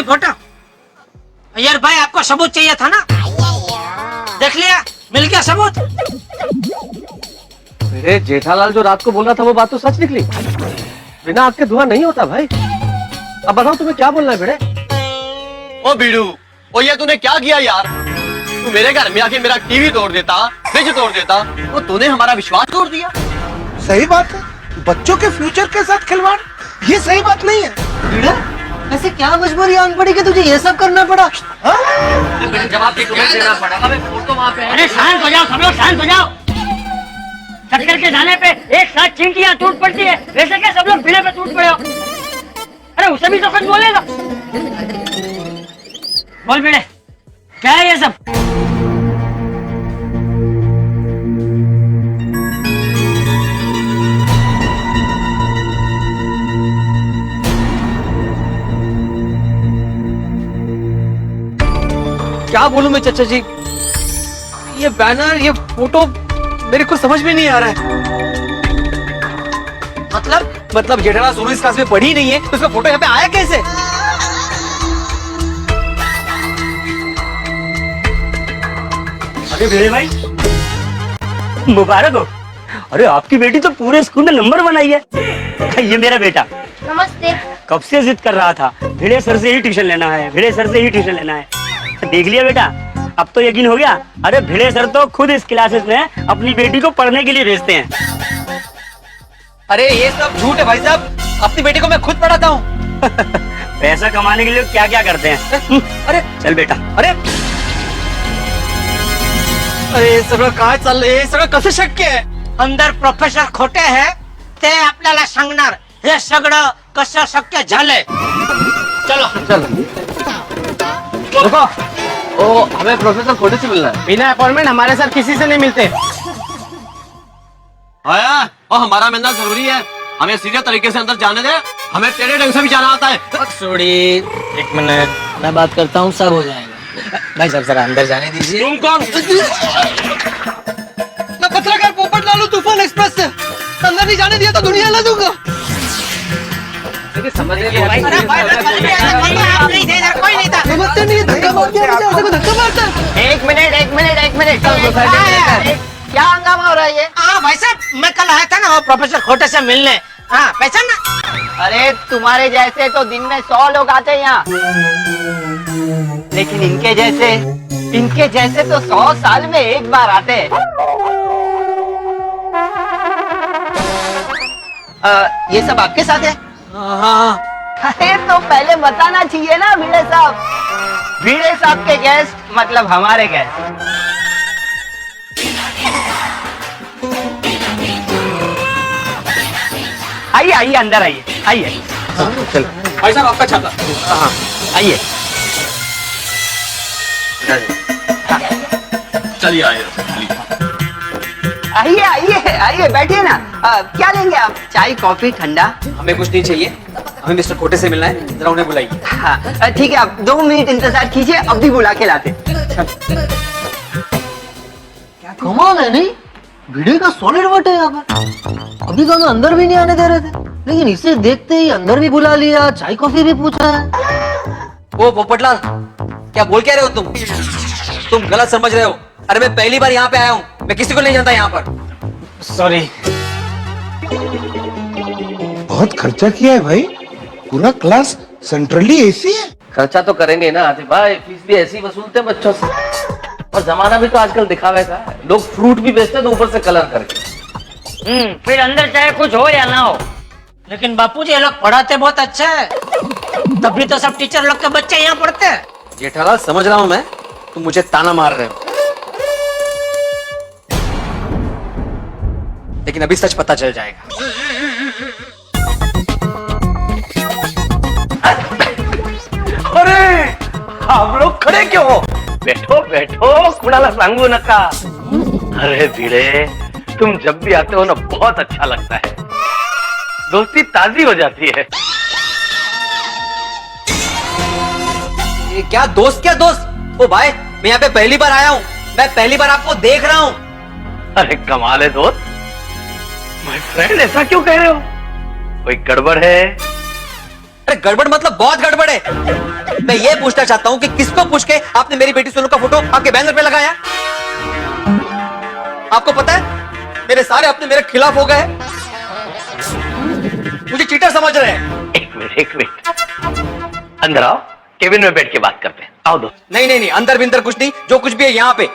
की फोटो। यार भाई आपको सबूत चाहिए था ना, देख लिया, मिल गया सबूत। मेरे जेठालाल जो रात को बोल रहा था वो बात तो सच निकली। बिना आग के धुआं नहीं होता भाई। अब बताओ तुम्हें क्या बोलना है बेटे? ओ बीड़ू, ओ ये तूने क्या किया यार? तू मेरे घर में आके मेरा टीवी तोड़ देता, फ्रिज तोड़ देता, तो तूने हमारा विश्वास तोड़ दिया। सही बात है, बच्चों के फ्यूचर के साथ खिलवाड़, ये सही बात नहीं है। ऐसे क्या मजबूरी आन पड़ी कि तुझे ये सब करना पड़ा? जवाब देना पड़ा। अबे फोटो वहाँ पे है। अरे शांत हो जाओ सब लोग, शांत हो जाओ। चक्कर के जाने पे एक साथ चिंटियां टूट पड़ती है, वैसे क्या सब लोग भिड़े पे टूट पड़े हो? अरे उसे भी तो कुछ बोलेगा। बोल भिड़े, क्या है ये सब? क्या बोलूं मैं चाचा जी, ये बैनर, ये फोटो मेरे को समझ में नहीं आ रहा है। मतलब जेठालाल सोनू इस क्लास में पढ़ी नहीं है तो उसका फोटो यहाँ पे आया कैसे? अरे भिड़े भाई, मुबारक हो। अरे आपकी बेटी तो पूरे स्कूल में नंबर बनाई है। ये मेरा बेटा। नमस्ते। कब से जिद कर रहा था, भिड़े सर से ही ट्यूशन लेना है, भिड़े सर से ही ट्यूशन लेना है। देख लिया बेटा, अब तो यकीन हो गया। अरे भिड़े सर तो खुद इस क्लासेस में अपनी बेटी को पढ़ने के लिए भेजते हैं। अरे ये सब झूठ है भाई साहब, अपनी बेटी को मैं खुद पढ़ाता हूँ। पैसा कमाने के लिए क्या क्या करते हैं। अरे चल बेटा। अरे हे सगळं काय चाललंय? हे सगळं कसं शक्य आहे? अंदर प्रोफेसर खोटे है ते आपल्याला सांगणार हे सगळं कसं शक्य झालंय। चलो रुको, ओ हमें प्रोफेसर खोटे से मिलना है। बिना अपॉइंटमेंट हमारे साथ किसी से नहीं मिलते। आया, और हमारा मिलना जरूरी है। हमें सीधे तरीके से अंदर जाने दे, हमें तेरे ढंग से भी जाना आता है। छोड़ी, एक मिनट मैं बात करता हूँ, सब हो जाएगा। भाई साहब जरा अंदर जाने दीजिए। तुम कौन? मैं पत्रकार पोपट लालू तूफान एक्सप्रेस से अंदर नहीं जाने दिया तो दुनिया ला दूंगा। समझ अरे भाई आप नहीं थे इधर, कोई नहीं था। समझते नहीं, धक्का मार दिया मुझे, ऐसे को धक्का मारता है। एक मिनट क्या हंगामा हो रहा है ये? हाँ भाई साहब, मैं कल आया था ना वो प्रोफेसर खोटे से मिलने। हाँ पहचाना? अरे तुम्हारे जैसे तो दिन में 100 लोग आते हैं यहाँ, लेकिन इनके जैसे तो 100 साल में एक बार आते हैं। ये सब आपके साथ है? हाँ। अरे तो पहले बताना चाहिए ना भिड़े साहब के गेस्ट मतलब हमारे गेस्ट। आइए अंदर आइए। चल भाई साहब आपका छाता। हाँ आइए। चलिए आइए बैठिए ना। क्या लेंगे आप? चाय, कॉफी, ठंडा? हमें कुछ नहीं चाहिए, हमें मिस्टर खोटे से मिलना है, जरा उन्हें बुलाइए। हाँ ठीक है, आप 2 मिनट इंतजार कीजिए, अभी बुला के लाते। कमाल है नहीं, भिड़े का सॉलिड वट है यहाँ पर। अभी तो हमें अंदर भी नहीं आने दे रहे थे, लेकिन इसे देखते ही अंदर भी बुला लिया, चाय कॉफी भी पूछ रहा है। ओ पोपटलाल, क्या बोल क्या रहे हो तुम गलत समझ रहे हो। अरे मैं पहली बार यहाँ पे आया हूँ, मैं किसी को नहीं जानता यहाँ पर। सॉरी। बहुत खर्चा किया है भाई, पूरा क्लास सेंट्रली एसी है। खर्चा तो करेंगे ना आतिफ भाई, फीस भी ऐसी वसूलते हैं बच्चों से। और जमाना भी तो आजकल दिखावे का है, लोग फ्रूट भी बेचते हैं तो ऊपर से कलर करके। फिर अंदर चाहे कुछ हो या ना हो। लेकिन बापूजी ये लोग पढ़ाते बहुत अच्छा है, तभी तो सब टीचर लोग के बच्चे यहाँ पढ़ते हैं। जेठालाल समझ रहा हूँ मैं, तुम मुझे ताना मार रहे हो, लेकिन अभी सच पता चल जाएगा। अरे आप लोग खड़े क्यों हो? बैठो कुणाला सांगू नका। अरे भिड़े, तुम जब भी आते हो ना बहुत अच्छा लगता है, दोस्ती ताजी हो जाती है। ये क्या दोस्त ओ भाई, मैं यहाँ पे पहली बार आया हूँ, मैं पहली बार आपको देख रहा हूँ। अरे कमाल है दोस्त, माय फ्रेंड ऐसा क्यों कह रहे हो? कोई गड़बड़ है? अरे गड़बड़ मतलब बहुत गड़बड़ है। मैं ये पूछना चाहता हूँ कि किसको पूछ के आपने मेरी बेटी सोनू का फोटो आपके बैनर पे लगाया? आपको पता है मेरे सारे अपने मेरे खिलाफ हो गए, मुझे चीटर समझ रहे हैं। एक मिनट अंदर आओ, केबिन में बैठ के बात करते हैं। आओ दोस्त। नहीं नहीं नहीं, अंदर बिंदर कुछ नहीं, जो कुछ भी है यहाँ पे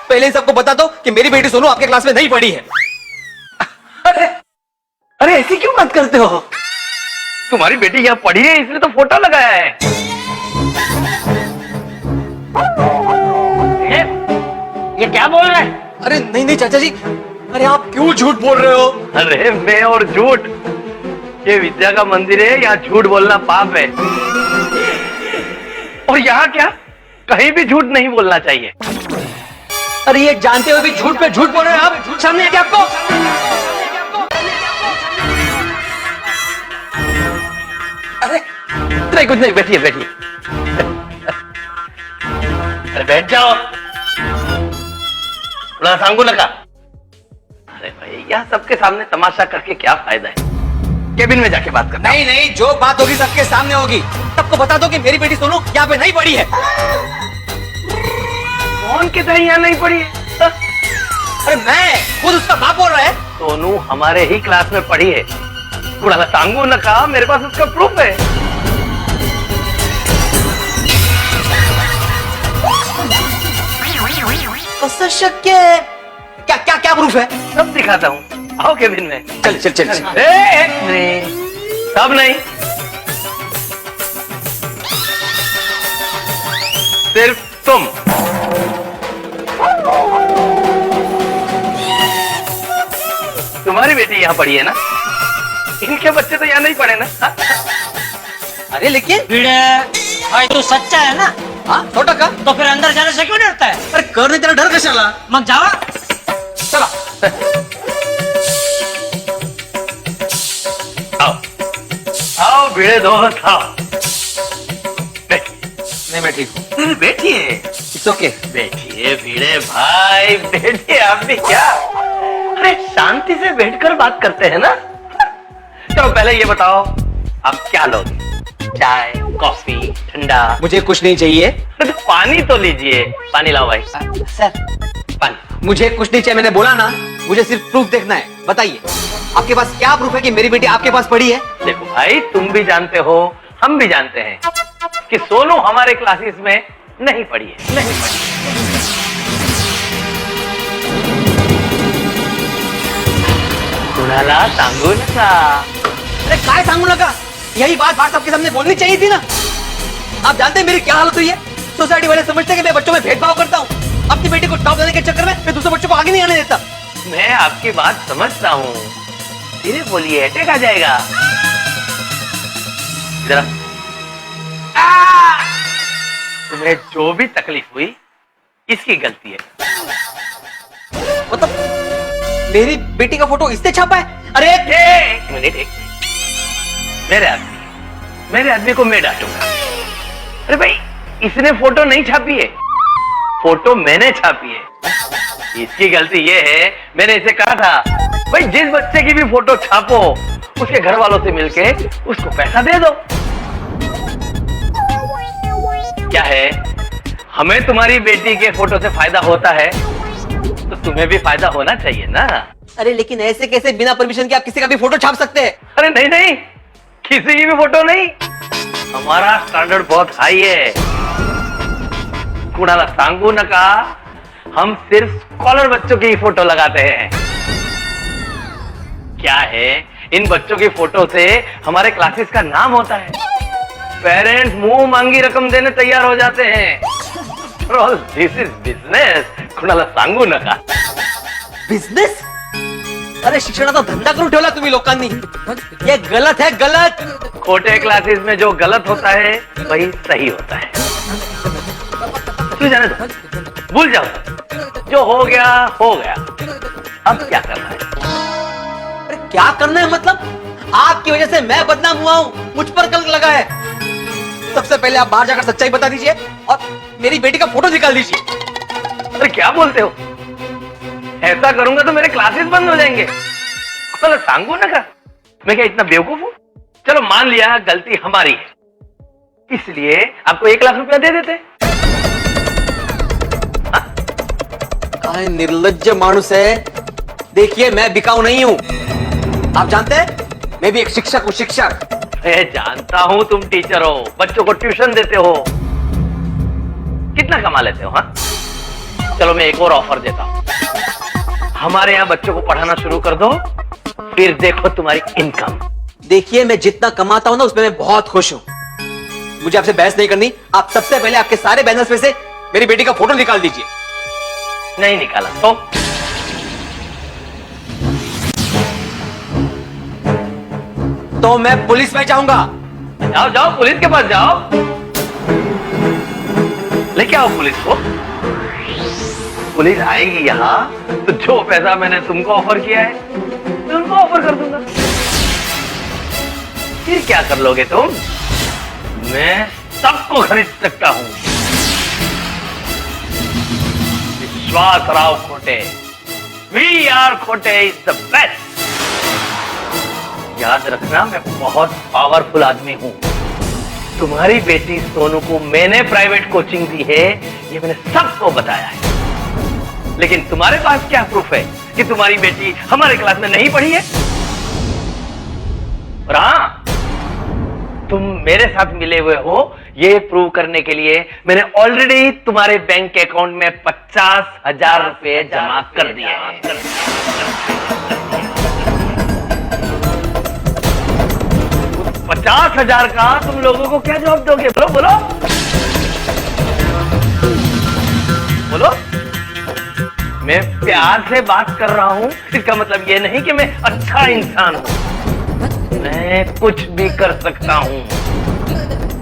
पहले ही सबको बता दो कि मेरी बेटी सोनू आपके क्लास में नहीं पढ़ी है। अरे अरे ऐसी क्यों बात करते हो? तुम्हारी बेटी यहाँ पढ़ी है इसलिए तो फोटो लगाया है। ये क्या बोल रहा है? अरे नहीं नहीं चाचा जी, अरे आप क्यों झूठ बोल रहे हो? अरे मैं और झूठ, ये विद्या का मंदिर है, यहाँ झूठ बोलना पाप है। और यहाँ क्या, कहीं भी झूठ नहीं बोलना चाहिए। अरे ये जानते हुए भी झूठ पे झूठ बोल रहे हैं आप, झूठ सामने है क्या आपको? नहीं कुछ नहीं, बैठिए बैठिए। अरे बैठ जाओ, थोड़ा सांगू लगा। अरे भाई यहाँ सबके सामने तमाशा करके क्या फायदा है, केबिन में जाके बात करना। नहीं नहीं, जो बात होगी सबके सामने होगी। सबको बता दो कि मेरी बेटी सोनू यहाँ पे नहीं पढ़ी है। कौन कहता है यहाँ नहीं पढ़ी है? अरे मैं खुद उसका बाप बोल रहा है। सोनू हमारे ही क्लास में पढ़ी है, थोड़ा सांगू न कहा, मेरे पास उसका प्रूफ है। कसर शक्य है? क्या क्या क्या प्रूफ है? सब दिखाता हूँ, आओ केबिन में। चल चल चल, चल। एक मिनट, सब नहीं, सिर्फ तुम। तुम्हारी बेटी यहाँ पढ़ी है ना, इनके बच्चे तो यहाँ नहीं पढ़े ना। हाँ? अरे लेकिन भिड़े भाई तू सच्चा है ना? हाँ 100%। तो फिर अंदर जाने से क्यों डरता है? अरे कर नहीं तेरा डर कशाला? मग जावा। चला आओ आओ भिड़े दोस्त, आओ नहीं, मैं ठीक हूँ। बैठिए बैठिए इट्स ओके। बैठिए भिड़े भाई, बैठिए। आप भी क्या, अरे शांति से बैठकर बात करते हैं ना। चलो पहले ये बताओ, आप क्या लोगे? चाय, कॉफी, ठंडा? मुझे कुछ नहीं चाहिए। अरे तो पानी तो लीजिए, पानी लाओ भाई। सर पानी। मुझे कुछ नहीं चाहिए, मैंने बोला ना, मुझे सिर्फ प्रूफ देखना है। बताइए आपके पास क्या प्रूफ है कि मेरी बेटी आपके पास पढ़ी है? देखो भाई, तुम भी जानते हो, हम भी जानते हैं कि सोनू हमारे क्लासेस में नहीं पढ़ी है, नहीं पढ़ी। कुणाला सांगू नका। अरे काय सांगू लगा, यही बात बात सबके सामने बोलनी चाहिए थी ना। आप जानते हैं मेरी क्या हालत हुई है? सोसाइटी वाले समझते हैं कि मैं बच्चों में भेदभाव करता हूँ। अपनी बेटी को टॉप देने के चक्कर में मैं दूसरे बच्चों को आगे नहीं आने देता। मैं आपकी बात समझता हूँ, धीरे बोलिए, अटैक आ जाएगा। जरा तुम्हें जो भी तकलीफ हुई इसकी गलती है। मतलब मेरी बेटी का फोटो इससे छापा है? अरे एक मिनट, एक मिनट। मेरे आदमी को मैं डांटूंगा। अरे भाई, इसने फोटो नहीं छापी है, फोटो मैंने छापी है। इसकी गलती ये है, मैंने इसे कहा था भाई जिस बच्चे की भी फोटो छापो उसके घर वालों से मिलके उसको पैसा दे दो। क्या है, हमें तुम्हारी बेटी के फोटो से फायदा होता है तो तुम्हें भी फायदा होना चाहिए ना। अरे लेकिन ऐसे कैसे बिना परमिशन के आप किसी का भी फोटो छाप सकते हैं? अरे नहीं नहीं, किसी की भी फोटो नहीं, हमारा स्टैंडर्ड बहुत हाई है। कुणाला सांगू नका, हम सिर्फ स्कॉलर बच्चों की फोटो लगाते हैं। क्या है, इन बच्चों की फोटो से हमारे क्लासेस का नाम होता है, पेरेंट्स मुंह मांगी रकम देने तैयार हो जाते हैं। दिस इज बिजनेस, कुणाला सांगू नका। बिझनेस? अरे शिक्षणाचा धंदा करून ठेवला तुम्ही लोकांनी, ये गलत है, गलत। खोटे क्लासेस में जो गलत होता है वही सही होता है। तू जाने दो, भूल जाओ, जो हो गया हो गया। अब क्या करना है? अरे क्या करना है मतलब? आपकी वजह से मैं बदनाम हुआ हूँ, मुझ पर कलंक लगा है। सबसे पहले आप बाहर जाकर सच्चाई बता दीजिए और मेरी बेटी का फोटो निकाल दीजिए। अरे क्या बोलते हो? ऐसा करूंगा तो मेरे क्लासेस बंद हो जाएंगे। सांगू ना का, मैं क्या इतना बेवकूफ हूँ? चलो मान लिया गलती हमारी है, इसलिए आपको 1 लाख रुपया दे देते। काय निर्लज्ज मानुस है। देखिए मैं बिकाऊ नहीं हूं, आप जानते हैं मैं भी एक शिक्षक हूं, शिक्षक। मैं जानता हूं तुम टीचर हो, बच्चों को ट्यूशन देते हो। कितना कमा लेते हो? हाँ, चलो मैं एक और ऑफर देता हूं, हमारे यहां बच्चों को पढ़ाना शुरू कर दो, फिर देखो तुम्हारी इनकम। देखिए मैं जितना कमाता हूं ना उसमें मैं बहुत खुश हूं। मुझे आपसे बहस नहीं करनी। आप सबसे पहले आपके सारे बैनर्स में से मेरी बेटी का फोटो निकाल दीजिए। नहीं निकाला तो मैं पुलिस में जाऊंगा। जाओ जाओ, पुलिस के पास जाओ, लेके आओ पुलिस को। पुलिस आएगी यहाँ तो जो पैसा मैंने तुमको ऑफर किया है मैं उनको ऑफर कर दूंगा। फिर क्या कर लोगे तुम? मैं सबको खरीद सकता हूं। विश्वास राव खोटे, वी आर खोटे इज द बेस्ट। याद रखना मैं बहुत पावरफुल आदमी हूं। तुम्हारी बेटी सोनू को मैंने प्राइवेट कोचिंग दी है, ये मैंने सबको बताया है। लेकिन तुम्हारे पास क्या प्रूफ है कि तुम्हारी बेटी हमारे क्लास में नहीं पढ़ी है? और हाँ, तुम मेरे साथ मिले हुए हो ये प्रूव करने के लिए मैंने ऑलरेडी तुम्हारे बैंक अकाउंट में 50,000 रुपए जमा कर दिए हैं। 50,000 का तुम लोगों को क्या जवाब दोगे? बोलो बोलो बोलो। मैं प्यार से बात कर रहा हूं, इसका मतलब ये नहीं कि मैं अच्छा इंसान हूं। मैं कुछ भी कर सकता हूं।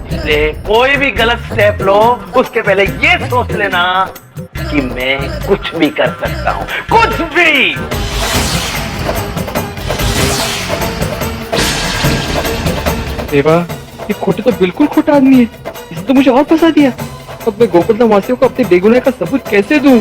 इसलिए कोई भी गलत स्टेप लो उसके पहले ये सोच लेना कि मैं कुछ भी कर सकता हूं, कुछ भी। देवा, ये खोटे तो बिल्कुल खोटा आदमी है। इसने तो मुझे और फंसा दिया। अब मैं गोकुलधाम वासियों को अपने बेगुनाह का सबूत कैसे दूं?